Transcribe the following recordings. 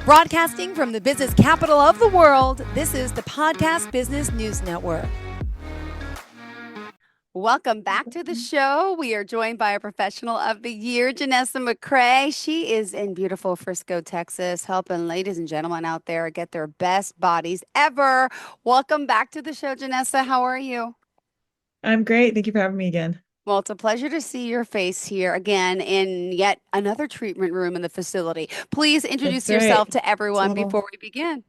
Broadcasting from the business capital of the world, this is the Podcast Business News Network. Welcome back to the show. We are joined by a professional of the year, Jenessa McKray. She is in beautiful Frisco, Texas, helping ladies and gentlemen out there get their best bodies ever. Welcome back to the show, Jenessa. How are you? I'm great. Thank you for having me again. Well, it's a pleasure to see your face here again in yet another treatment room in the facility. Please introduce That's right. yourself to It's a everyone little. before we begin.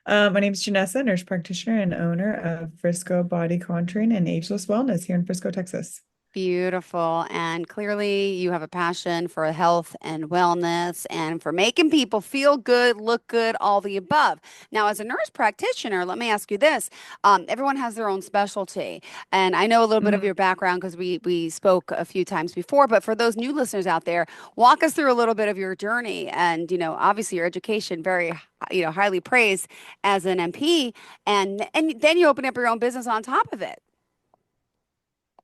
My name is Jenessa, nurse practitioner and owner of Frisco Body Contouring and Ageless Wellness here in Frisco, Texas. Beautiful. And clearly, you have a passion for health and wellness and for making people feel good, look good, all the above. Now, as a nurse practitioner, let me ask you this. Everyone has their own specialty. And I know a little bit of Mhm. your background because we spoke a few times before. But for those new listeners out there, walk us through a little bit of your journey. And, obviously, your education, very, highly praised as an MP. And then you open up your own business on top of it.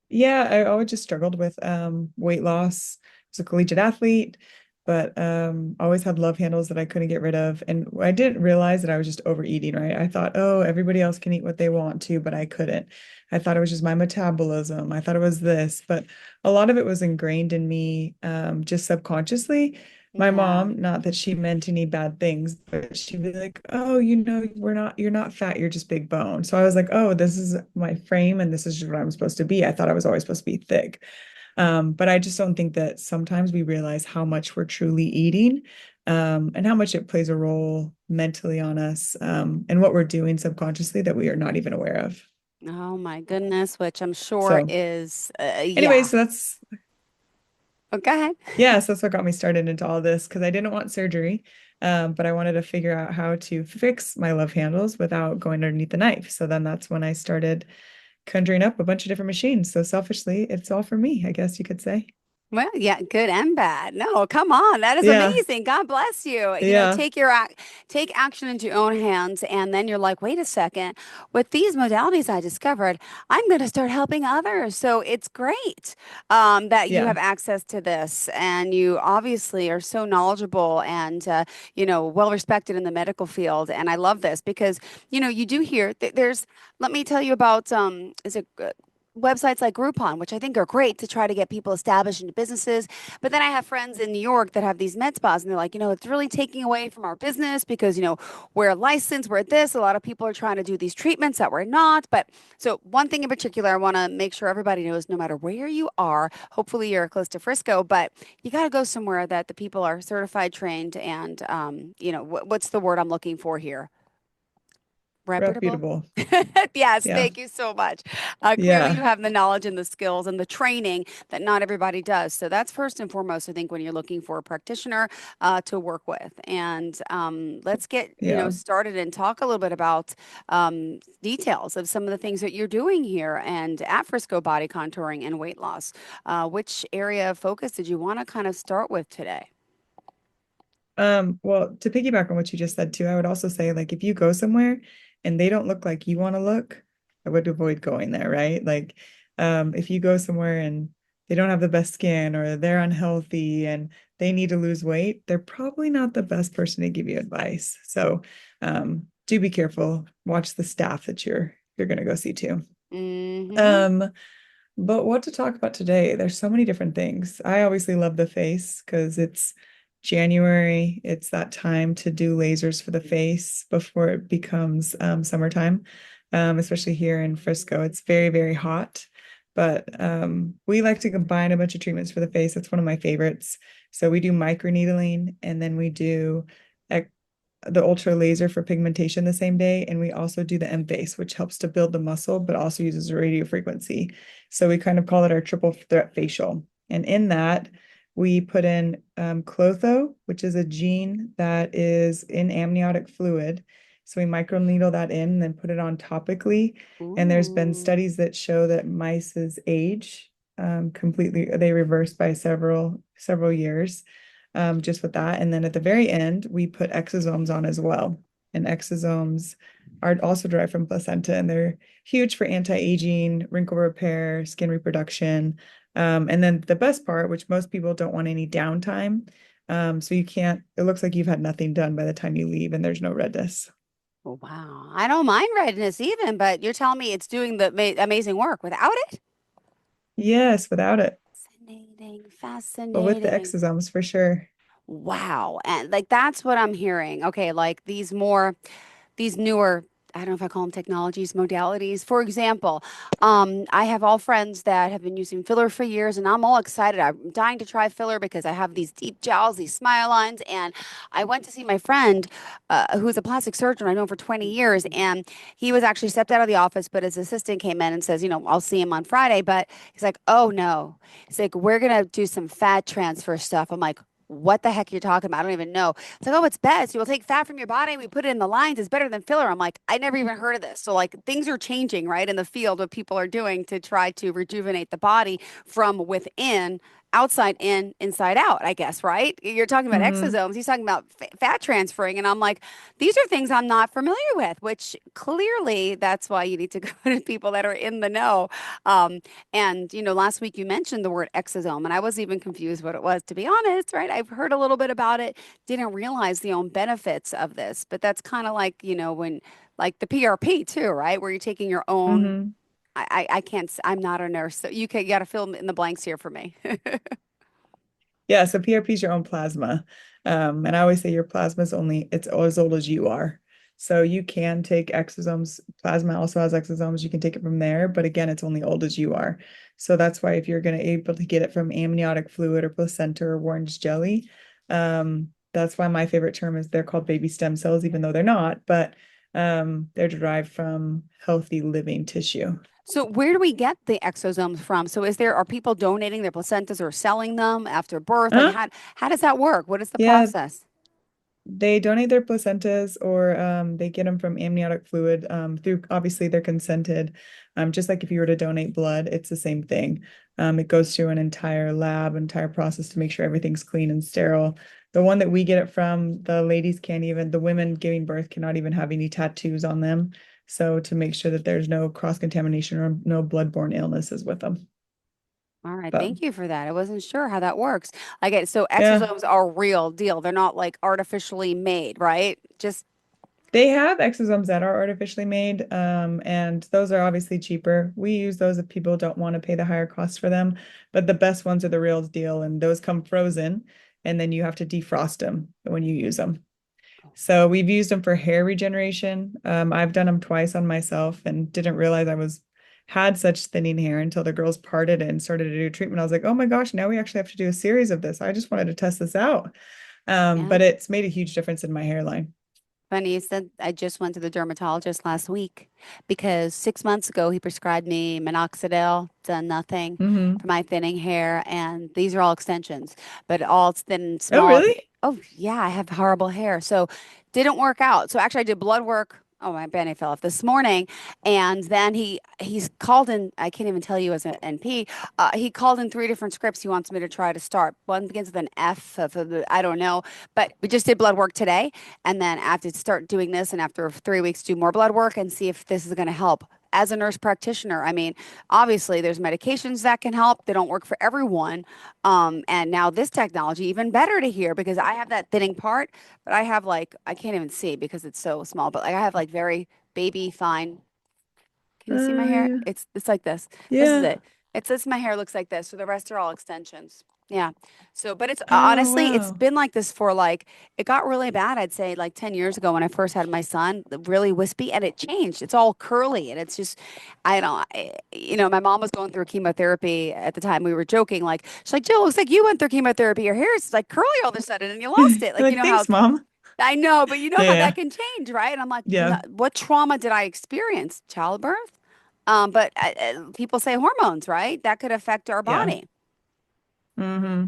Yeah, I always just struggled with weight loss. I was a collegiate athlete, but always had love handles that I couldn't get rid of. And I didn't realize that I was just overeating, right? I thought, oh, everybody else can eat what they want to, but I couldn't. I thought it was just my metabolism. I thought it was this, but a lot of it was ingrained in me just subconsciously. My Yeah. mom, not that she meant any bad things, but she'd be like, "Oh, you're not fat, you're just big bone." So I was like, "Oh, this is my frame and this is just what I'm supposed to be." I thought I was always supposed to be thick. But I just don't think that sometimes we realize how much we're truly eating, and how much it plays a role mentally on us, and what we're doing subconsciously that we are not even aware of. Oh my goodness, which I'm sure So, is, anyway, yeah. so that's Oh, go ahead. yeah, so that's what got me started into all this because I didn't want surgery, but I wanted to figure out how to fix my love handles without going underneath the knife. So then that's when I started conjuring up a bunch of different machines. So selfishly, it's all for me, I guess you could say. Well, yeah, good and bad. No, come on. That is Yeah, amazing. God bless you. yeah, Take action into your own hands and then you're like, "Wait a second. With these modalities I discovered, I'm going to start helping others." So it's great that you yeah. have access to this and you obviously are so knowledgeable and well respected in the medical field. And I love this because, you do hear there's let me tell you about is it websites like Groupon, which I think are great to try to get people established into businesses. But then I have friends in New York that have these med spas, and they're like, it's really taking away from our business because, we're licensed, we're this. A lot of people are trying to do these treatments that we're not. But so, one thing in particular, I want to make sure everybody knows no matter where you are, hopefully you're close to Frisco, but you got to go somewhere that the people are certified, trained, and, what's the word I'm looking for here? Reputable? Reputable. Yes, Yeah, thank you so much. Clearly, you yeah, have the knowledge and the skills and the training that not everybody does. So that's first and foremost, I think, when you're looking for a practitioner to work with. And let's get yeah. started and talk a little bit about details of some of the things that you're doing here and at Frisco Body Contouring and Weight Loss. Which area of focus did you want to kind of start with today? Well, to piggyback on what you just said too, I would also say like if you go somewhere and they don't look like you want to look, I would avoid going there, right? Like, if you go somewhere and they don't have the best skin or they're unhealthy and they need to lose weight, they're probably not the best person to give you advice. So, do be careful. Watch the staff that you're gonna go see too. Mm-hmm. Um, but what to talk about today? There's so many different things. I obviously love the face because it's January. It's that time to do lasers for the face before it becomes summertime, especially here in Frisco. It's very, very hot. But we like to combine a bunch of treatments for the face. That's one of my favorites. So we do microneedling and then we do the ultra laser for pigmentation the same day. And we also do the M-face, which helps to build the muscle, but also uses radio frequency. So we kind of call it our triple threat facial. And in that, we put in clotho, which is a gene that is in amniotic fluid. So we microneedle that in and then put it on topically. And there's been Ooh. studies that show that mice's age completely, they reverse by several years, just with that. And then at the very end, we put exosomes on as well. And exosomes are also derived from placenta, and they're huge for anti-aging, wrinkle repair, skin reproduction. And then the best part, which most people don't want any downtime, So you can't, it looks like you've had nothing done by the time you leave and there's no redness. Oh, wow. I don't mind redness even, but you're telling me it's doing the amazing work without it? Yes, without it, Fascinating, but with the fascinating. exosomes for sure. Wow. And like that's what I'm hearing. Okay, like these newer, I don't know if I call them technologies, modalities. For example, I have all friends that have been using filler for years, and I'm all excited. I'm dying to try filler because I have these deep jowls, these smile lines, and I went to see my friend, who's a plastic surgeon I know for 20 years, and he was actually stepped out of the office, but his assistant came in and says, I'll see him on Friday, but he's like, oh no, he's like, we're gonna do some fat transfer stuff. I'm like, what the heck you're talking about? I don't even know. It's like, oh, it's best. You'll take fat from your body. We put it in the lines. It's better than filler. I'm like, I never even heard of this. So like things are changing, right? In the field, what people are doing to try to rejuvenate the body from within, outside in, inside out, I guess, right? You're talking about Hmm. exosomes. He's talking about fat transferring. And I'm like, these are things I'm not familiar with, which clearly that's why you need to go to people that are in the know. Um, and, last week you mentioned the word exosome, and I was even confused what it was, to be honest, right? I've heard a little bit about it, didn't realize the own benefits of this, but that's kind of like, when like the PRP too, right? Where you're taking your own, Hmm. I can't, I'm not a nurse, so you got to fill in the blanks here for me. Yeah, so PRP is your own plasma. And I always say your plasma is only, it's as old as you are. So you can take exosomes. Plasma also has exosomes. You can take it from there, but again, it's only old as you are. So that's why if you're going to able to get it from amniotic fluid or placenta or orange jelly, that's why my favorite term is they're called baby stem cells, even though they're not, but they're derived from healthy living tissue. So where do we get the exosomes from? So are people donating their placentas or selling them after birth? Like Uh, how does that work? What is the yeah, process? they donate their placentas or they get them from amniotic fluid through obviously they're consented. Just like if you were to donate blood, it's the same thing. It goes through an entire lab, entire process to make sure everything's clean and sterile. The one that we get it from, the ladies can't even, the women giving birth cannot even have any tattoos on them. So to make sure that there's no cross-contamination or no bloodborne illnesses with them. All right, But thank you for that. I wasn't sure how that works. So yeah. exosomes are real deal. They're not like artificially made, right? Just They have exosomes that are artificially made, and those are obviously cheaper. We use those if people don't want to pay the higher cost for them, but the best ones are the real deal, and those come frozen, and then you have to defrost them when you use them. So we've used them for hair regeneration. I've done them twice on myself and didn't realize I was had such thinning hair until the girls parted it and started to do treatment. I was like, oh my gosh, now we actually have to do a series of this. I just wanted to test this out. yeah. But it's made a huge difference in my hairline. Funny you said I just went to the dermatologist last week because 6 months ago he prescribed me minoxidil, done nothing Hmm. for my thinning hair, and these are all extensions, but all it's thin and Oh, small. really? Oh yeah, I have horrible hair, so didn't work out. So actually, I did blood work. Oh, my band fell off this morning, and then he's called in. I can't even tell you as an NP. He called in three different scripts he wants me to try to start. One begins with an F. I don't know, but we just did blood work today. And then I have to start doing this, and after 3 weeks, do more blood work and see if this is going to help. As a nurse practitioner, I mean, obviously there's medications that can help. They don't work for everyone. And now this technology, even better to hear because I have that thinning part, but I have like, I can't even see because it's so small, but like I have like very baby fine. Can you see my hair? Yeah. It's like this. This is Yeah. it. It's this my hair looks like this. So the rest are all extensions. Yeah. So, but it's Oh, honestly, it's wow. been like this for like it got really bad, I'd say like 10 years ago when I first had my son, really wispy and it changed. It's all curly and it's just I don't my mom was going through chemotherapy at the time. We were joking like she's like, "Jill, looks like you went through chemotherapy. Your hair is like curly all of a sudden and you lost it." You're Like, like, thanks, Mom. I know, but you know how Yeah. that can change, right? And I'm like, Yeah. What trauma did I experience? Childbirth? But people say hormones, right? That could affect our Yeah. body. Hmm.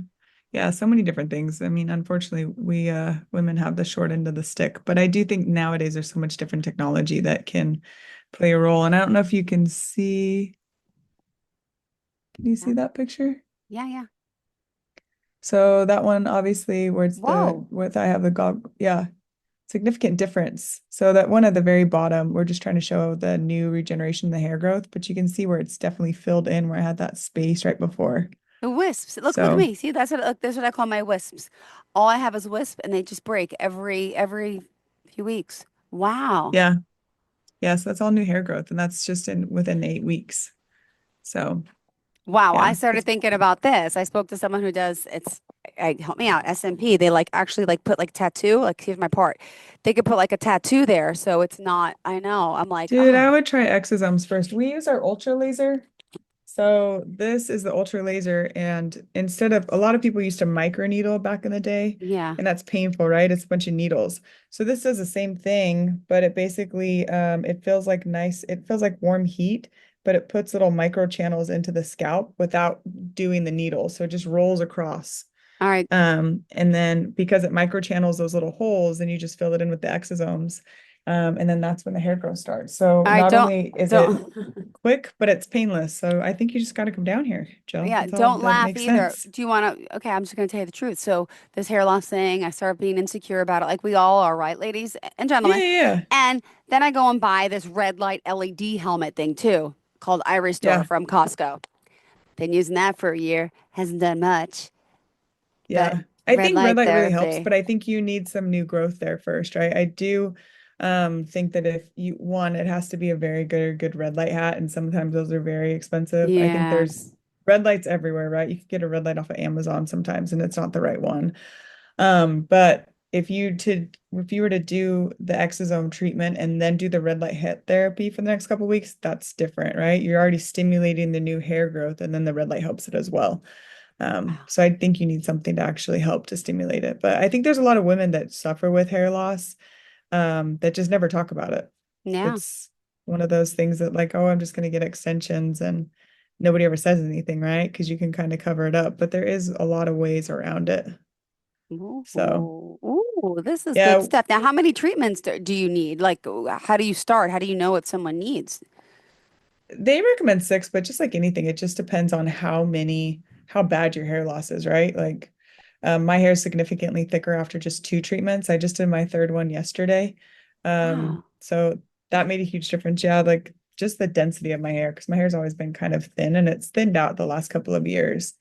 Yeah, so many different things. I mean, unfortunately, we women have the short end of the stick, but I do think nowadays there's so much different technology that can play a role. And I don't know if you can see, can you Yeah, see that picture? yeah, yeah. So that one obviously where it's the Whoa. with I have the gog, yeah, significant difference. So that one at the very bottom, we're just trying to show the new regeneration, the hair growth, but you can see where it's definitely filled in where I had that space right before. The wisps. Look at So me. See, that's what I call my wisps. All I have is wisp, and they just break every few weeks. Wow. yeah, yes, that's all new hair growth, and that's just in within 8 weeks. So Wow, I yeah, started it's thinking about this. I spoke to someone who does help me out, SMP. They like actually like put like tattoo, like here's my part. They could put like a tattoo there, so it's not, I know. I'm like, dude, I oh, would try exosomes first. We use our ultra laser. So this is the ultra laser, and instead of a lot of people used to micro needle back in the day, yeah. and that's painful, right? It's a bunch of needles. So this does the same thing, but it basically it feels like nice, it feels like warm heat, but it puts little micro channels into the scalp without doing the needle. So it just rolls across. All right. And then because it microchannels those little holes, then you just fill it in with the exosomes. And then that's when the hair growth starts. So All right, not only is it don't quick, but it's painless. So I think you just got to come down here, Jill. yeah, That's all don't that laugh makes either. sense. Do you want to? Okay, I'm just going to tell you the truth. So, this hair loss thing, I started being insecure about it, like we all are, right, ladies and Yeah, gentlemen? yeah, And then I go and buy this red light LED helmet thing too, called Iris Store yeah, from Costco. Been using that for a year, hasn't done much, but yeah. I red think red light light really helps, therapy. but I think you need some new growth there first, right? I do think that if you one, it has to be a very good red light hat, and sometimes those are very expensive. I think Yeah. there's red lights everywhere, right? You can get a red light off of Amazon sometimes, and it's not the right one. But if you were to do the exosome treatment and then do the red light hit therapy for the next couple of weeks, that's different, right? You're already stimulating the new hair growth, and then the red light helps it as well. Wow. So I think you need something to actually help to stimulate it. But I think there's a lot of women that suffer with hair loss, that just never talk about it. Yeah. It's one of those things that like, oh, I'm just going to get extensions and nobody ever says anything, right? Because you can kind of cover it up, but there is a lot of ways around it. Ooh, So ooh, this is good yeah, stuff. Now, how many treatments do you need? Like, how do you start? How do you know what someone needs? they recommend 6, but just like anything, it just depends on how bad your hair loss is, right? Like, my hair is significantly thicker after just 2 treatments. I just did my third one yesterday. Wow. So that made a huge difference. Yeah, like just the density of my hair, because my hair's always been kind of thin and it's thinned out the last couple of years.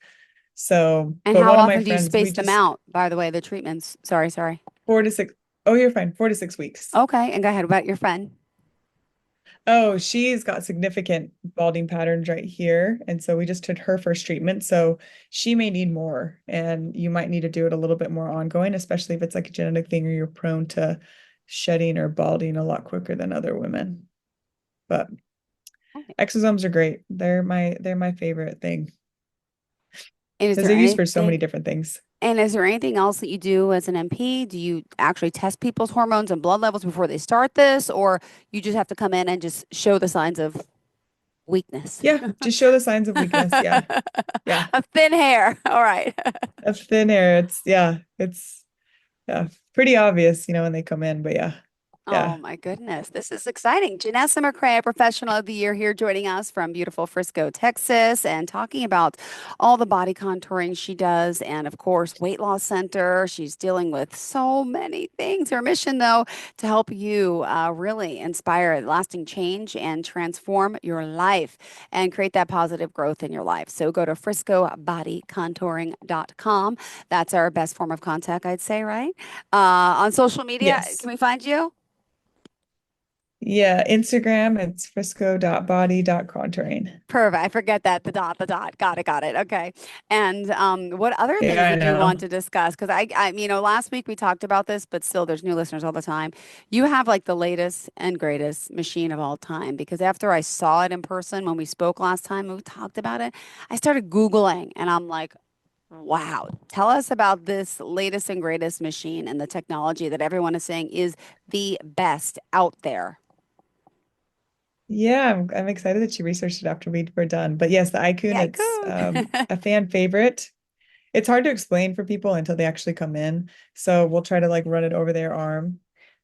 So, And but how one of my often do you friends, we space them just out, by the way, the treatments? Sorry, sorry. 4 to 6, oh, you're fine, 4 to 6 weeks. Okay, and go ahead about your friend. Oh, she's got significant balding patterns right here. And so we just took her first treatment. So she may need more, and you might need to do it a little bit more ongoing, especially if it's like a genetic thing or you're prone to shedding or balding a lot quicker than other women. But Okay. exosomes are great. They're my favorite thing And is because there they're used for so many anything, different things. and is there anything else that you do as an MP? Do you actually test people's hormones and blood levels before they start this, or you just have to come in and just show the signs of weakness? Yeah, just show the signs of weakness. Yeah. Yeah. A thin hair. All right. Of thin hair. It's pretty obvious, when they come in, but yeah. Oh Yeah. my goodness. This is exciting. Jenessa McKray, Professional of the Year, here joining us from beautiful Frisco, Texas, and talking about all the body contouring she does. And of course, Weight Loss Center. She's dealing with so many things. Her mission, though, to help you really inspire lasting change and transform your life and create that positive growth in your life. So go to friscobodycontouring.com. That's our best form of contact, I'd say, right? On social media, Yes. can we find you? Yeah, Instagram, it's frisco.body.contouring. Perfect. I forget that the dot. Got it, got it. Okay. And what other Yeah, things I did you want know. to discuss? Because last week we talked about this, but still, there's new listeners all the time. You have like the latest and greatest machine of all time. Because after I saw it in person when we spoke last time, and we talked about it. I started Googling, and I'm like, wow. Tell us about this latest and greatest machine and the technology that everyone is saying is the best out there. Yeah, I'm excited that you researched it after we were done. But yes, the iCoon, Yeah, it's cool. a fan favorite. It's hard to explain for people until they actually come in. So we'll try to like run it over their arm.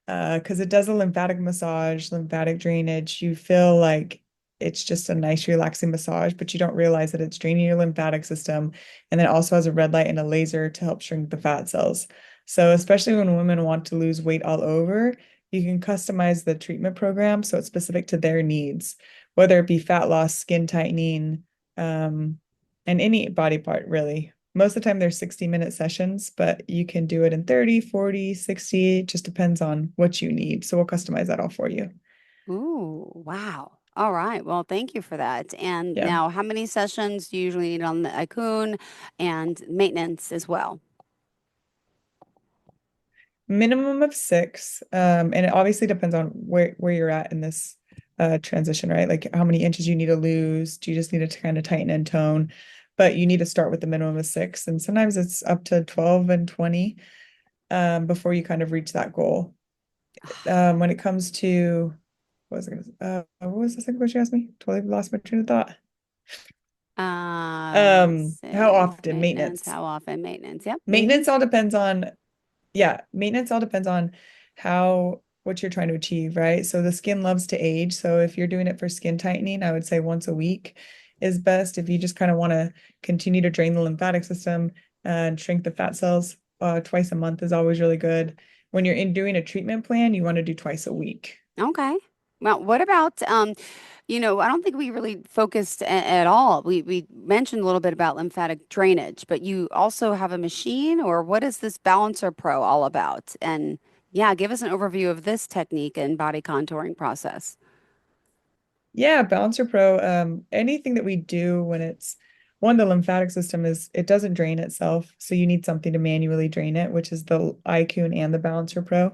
Because it does a lymphatic massage, lymphatic drainage. You feel like it's just a nice, relaxing massage, but you don't realize that it's draining your lymphatic system. And then it also has a red light and a laser to help shrink the fat cells. So, especially when women want to lose weight all over, you can customize the treatment program so it's specific to their needs, whether it be fat loss, skin tightening, um, and any body part really. Most of the time they're 60-minute sessions, but you can do it in 30, 40, 60. It just depends on what you need. So we'll customize that all for you. Ooh, wow. All right. Well, thank you for that. And Yeah. now, how many sessions do you usually need on the Icun and maintenance as well? Minimum of six. And it obviously depends on where you're at in this transition, right? Like how many inches you need to lose. Do you just need to kind of tighten and tone? But you need to start with the minimum of six. And sometimes it's up to 12 and 20 before you kind of reach that goal. When it comes to what was the second question you asked me? Totally lost my train of thought. How often Maintenance, maintenance? how often maintenance? Yep. Maintenance all depends on Yeah, maintenance all depends on how what you're trying to achieve, right? So the skin loves to age. So if you're doing it for skin tightening, I would say once a week is best. If you just kind of want to continue to drain the lymphatic system and shrink the fat cells, twice a month is always really good. When you're in doing a treatment plan, you want to do twice a week. Okay. Well, what about I don't think we really focused at all. We mentioned a little bit about lymphatic drainage, but you also have a machine, or what is this Balancer Pro all about? And yeah, give us an overview of this technique and body contouring process. Yeah, Balancer Pro, anything that we do when it's one, the lymphatic system is it doesn't drain itself. So you need something to manually drain it, which is the iCoon and the Balancer Pro.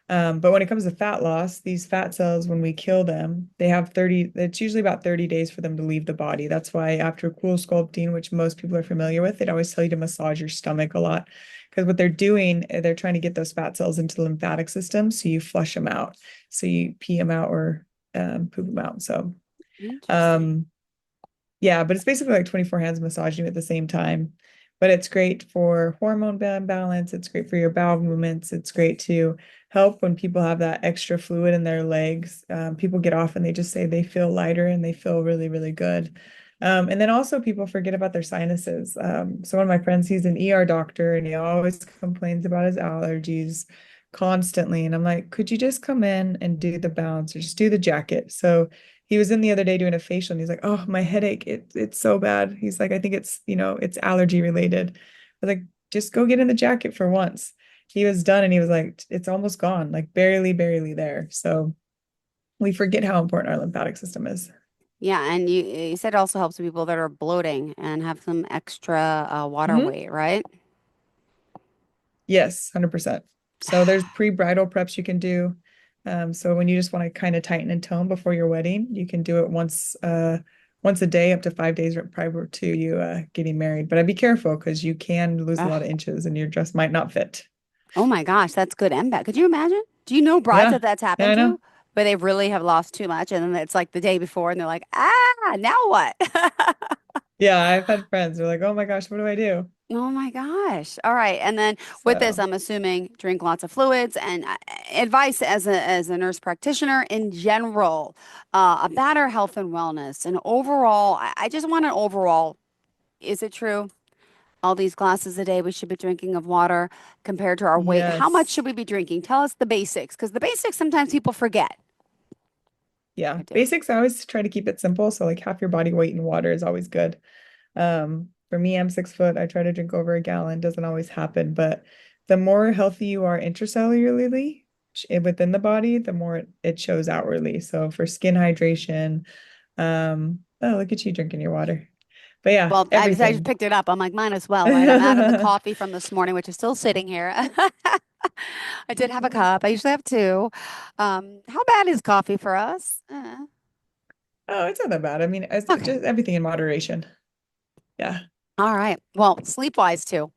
But when it comes to fat loss, these fat cells, when we kill them, they have 30, it's usually about 30 days for them to leave the body. That's why after cool sculpting, which most people are familiar with, they'd always tell you to massage your stomach a lot. Because what they're doing, they're trying to get those fat cells into the lymphatic system. So you flush them out. So you pee them out or poop them out. So Interesting. um, yeah, but it's basically like 24 hands massaging you at the same time. But it's great for hormone balance. It's great for your bowel movements. It's great to help when people have that extra fluid in their legs. People get off and they just say they feel lighter and they feel really, really good. And then also people forget about their sinuses. So one of my friends, he's an ER doctor and he always complains about his allergies constantly. And I'm like, could you just come in and do the balance or just do the jacket? So he was in the other day doing a facial and he's like, oh, my headache, it's so bad. He's like, I think it's allergy related. I was like, just go get in the jacket for once. He was done and he was like, it's almost gone, like barely, barely there. So we forget how important our lymphatic system is. Yeah, and you said it also helps people that are bloating and have some extra water Mhm. weight, right? Yes, 100%. So there's pre-bridal preps you can do. So when you just want to kind of tighten and tone before your wedding, you can do it once a day, up to 5 days prior to you getting married. But I'd be careful because you can lose a lot of Ugh. inches and your dress might not fit. Oh my gosh, that's good and bad. Could you imagine? Do you know brides Yeah, that that's yeah, happened I to, know. where they really have lost too much, and then it's like the day before, and they're like, ah, now what? Yeah, I've had friends who are like, oh my gosh, what do I do? Oh my gosh. All right. And then with this, So I'm assuming drink lots of fluids and advice as a nurse practitioner in general, about our health and wellness and overall, I just want an overall, is it true? All these glasses a day we should be drinking of water compared to our weight. How much yes. should we be drinking? Tell us the basics, because the basics sometimes people forget. Yeah. I do. Basics, I always try to keep it simple. So like half your body weight in water is always good. For me, I'm 6 foot. I try to drink over a gallon. Doesn't always happen, but the more healthy you are intracellularly within the body, the more it shows outwardly. So for skin hydration, oh, look at you drinking your water. But yeah, Well, I just everything. picked it up. I'm like, mine as well, right? I'm out of the coffee from this morning, which is still sitting here. I did have a cup. I usually have two. How bad is coffee for us? Oh, it's not that bad. I mean, it's Okay. just everything in moderation. Yeah. All right. Well, sleep wise too.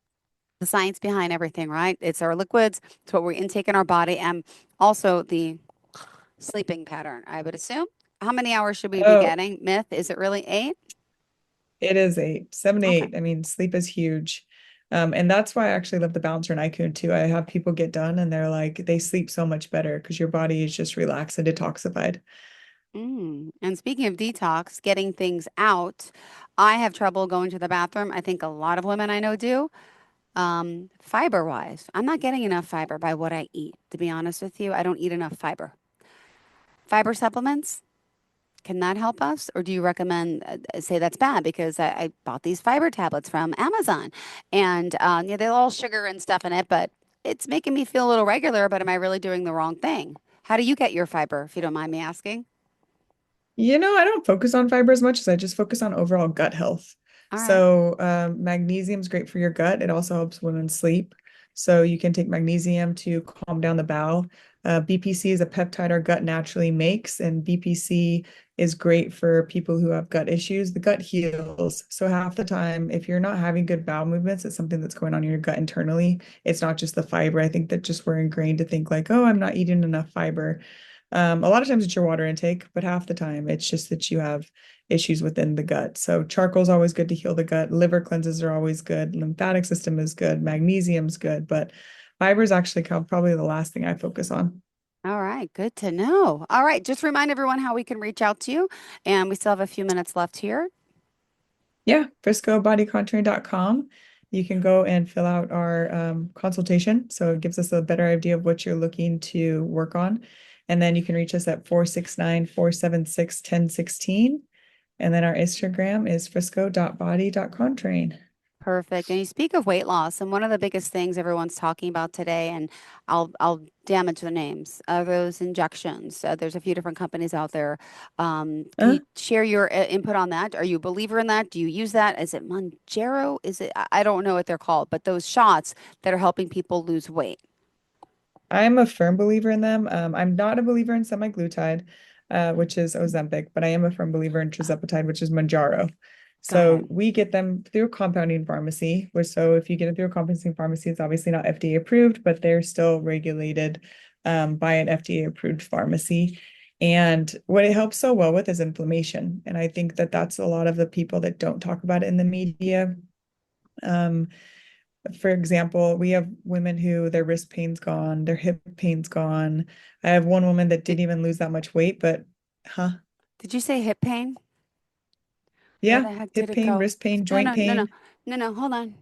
The science behind everything, right? It's our liquids, it's what we intake in our body, and also the sleeping pattern, I would assume. How many hours should we be Oh, getting? Myth, is it really 8? it is eight, seven, Okay. 8. I mean, sleep is huge. And that's why I actually love the Balancer and iCoon too. I have people get done and they're like, they sleep so much better because your body is just relaxed and detoxified. And speaking of detox, getting things out, I have trouble going to the bathroom. I think a lot of women I know do. Fiber wise, I'm not getting enough fiber by what I eat. To be honest with you, I don't eat enough fiber. Fiber supplements? Can that help us? Or do you recommend, say that's bad because I bought these fiber tablets from Amazon and yeah, they're all sugar and stuff in it, but it's making me feel a little regular, but am I really doing the wrong thing? How do you get your fiber, if you don't mind me asking? I don't focus on fiber as much as I just focus on overall gut health. All right. So, magnesium is great for your gut. It also helps women sleep. So, you can take magnesium to calm down the bowel. BPC is a peptide our gut naturally makes, and BPC is great for people who have gut issues. The gut heals. So, half the time, if you're not having good bowel movements, it's something that's going on in your gut internally. It's not just the fiber. I think that just we're ingrained to think like, oh, I'm not eating enough fiber. A lot of times it's your water intake, but half the time it's just that you have issues within the gut. So charcoal is always good to heal the gut. Liver cleanses are always good. Lymphatic system is good. Magnesium's good, but fiber is actually probably the last thing I focus on. All right, good to know. All right, just remind everyone how we can reach out to you. And we still have a few minutes left here. Yeah, friscobodycontouring.com. You can go and fill out our consultation. So it gives us a better idea of what you're looking to work on. And then you can reach us at 469-476-1016. And then our Instagram is frisco.body.contouring. Perfect. And you speak of weight loss, and one of the biggest things everyone's talking about today, and I'll damage the names of those injections. There's a few different companies out there. Can Uh, you share your input on that? Are you a believer in that? Do you use that? Is it Monjaro? Is it? I don't know what they're called, but those shots that are helping people lose weight. I'm a firm believer in them. I'm not a believer in semaglutide, which is Ozempic, but I am a firm believer in tirzepatide, which is Mounjaro. Got So it. we get them through a compounding pharmacy, which so if you get it through a compounding pharmacy, it's obviously not FDA approved, but they're still regulated by an FDA approved pharmacy. And what it helps so well with is inflammation. And I think that that's a lot of the people that don't talk about it in the media. Um, for example, we have women who their wrist pain's gone, their hip pain's gone. I have one woman that Did didn't even lose that much weight, but did you say hip pain? Where yeah, the heck did hip it pain, go? wrist pain, No, joint no, no, no, pain. no, no. Hold on.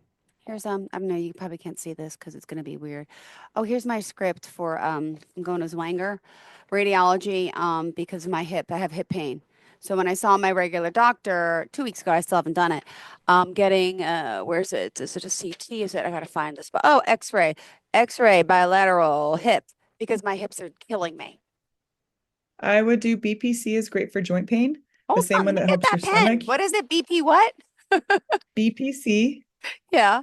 Here's I know you probably can't see this because it's gonna be weird. Oh, here's my script for I'm going to Zwanger radiology because of my hip. I have hip pain. So when I saw my regular doctor 2 weeks ago, I still haven't done it. Getting where's it? Is it a CT? Is it? I gotta find this. But oh, X-ray, X-ray bilateral hip because my hips are killing me. I would do BPC is great for joint pain, the Hold same on, let one me that get helps that your pen. stomach. What is it? BP what? BPC. Yeah.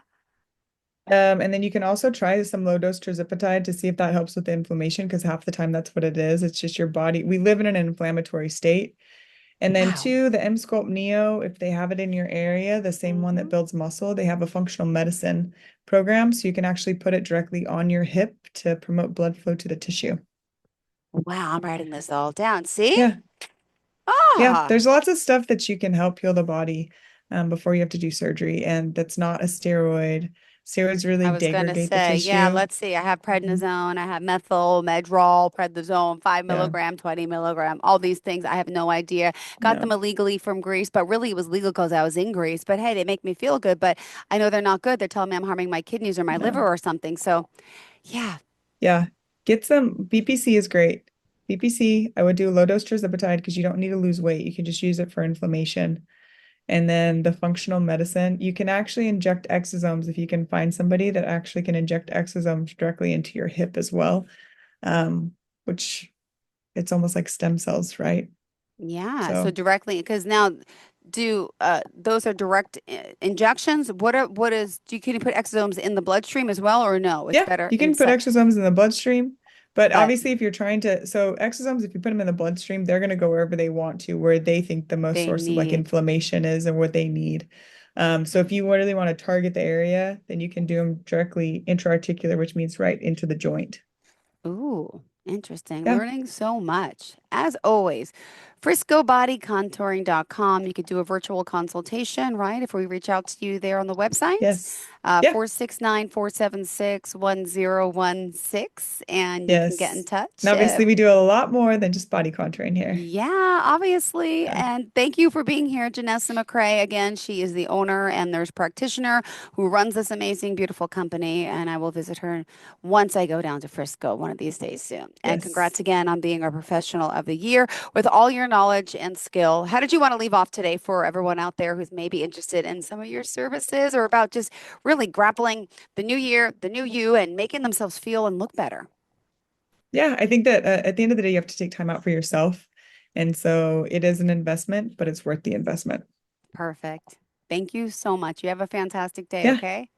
And then you can also try some low dose tirzepatide to see if that helps with the inflammation, because half the time that's what it is. It's just your body. We live in an inflammatory state. And then Wow. two, the M-Sculpt Neo, if they have it in your area, the same one that Hmm. builds muscle, they have a functional medicine program. So you can actually put it directly on your hip to promote blood flow to the tissue. Wow, I'm writing this all down. See? Yeah. Yeah. Ah, There's lots of stuff that you can help heal the body before you have to do surgery. And that's not a steroid. Steroids really I was gonna degrade the say, yeah, tissue. let's see. I have Mhm. prednisone, I have methyl, medrol, prednisone, five Yeah. milligram, 20 milligram, all these things. I have no idea. Got them No. illegally from Greece, but really it was legal because I was in Greece. But hey, they make me feel good, but I know they're not good. They're telling me I'm harming my kidneys or my liver No. or something. So yeah. Yeah. Get some BPC is great. BPC, I would do low dose tirzepatide because you don't need to lose weight. You can just use it for inflammation. And then the functional medicine, you can actually inject exosomes if you can find somebody that actually can inject exosomes directly into your hip as well, which it's almost like stem cells, right? Yeah, so So directly because now do those are direct injections. What is do you can you put exosomes in the bloodstream as well or no? It's yeah, better you can put inside, exosomes in the bloodstream, but but obviously if you're trying to, so exosomes, if you put them in the bloodstream, they're going to go wherever they want to, where they think the most they source of like need. inflammation is and what they need. So if you really want to target the area, then you can do them directly intra-articular, which means right into the joint. Ooh, interesting. Yeah. Learning so much. As always, friscobodycontouring.com. You could do a virtual consultation, right? If we reach out to you there on the website, Yes. Yeah. 469 and you can get in Yes. And touch. obviously, we do a lot more than just body contouring here. Yeah, obviously. Yeah. And thank you for being here, Jenessa McKray. Again, she is the owner and nurse practitioner who runs this amazing, beautiful company. And I will visit her once I go down to Frisco one of these days soon. And Yes. congrats again on being a professional of of the year with all your knowledge and skill. How did you want to leave off today for everyone out there who's maybe interested in some of your services or about just really grappling the new year, the new you, and making themselves feel and look better? Yeah, I think that at the end of the day, you have to take time out for yourself. And so it is an investment, but it's worth the investment. Perfect. Thank you so much. You have a fantastic day, Yeah. okay?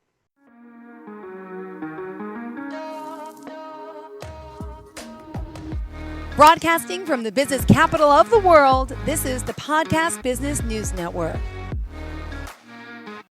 Broadcasting from the business capital of the world, this is the Podcast Business News Network.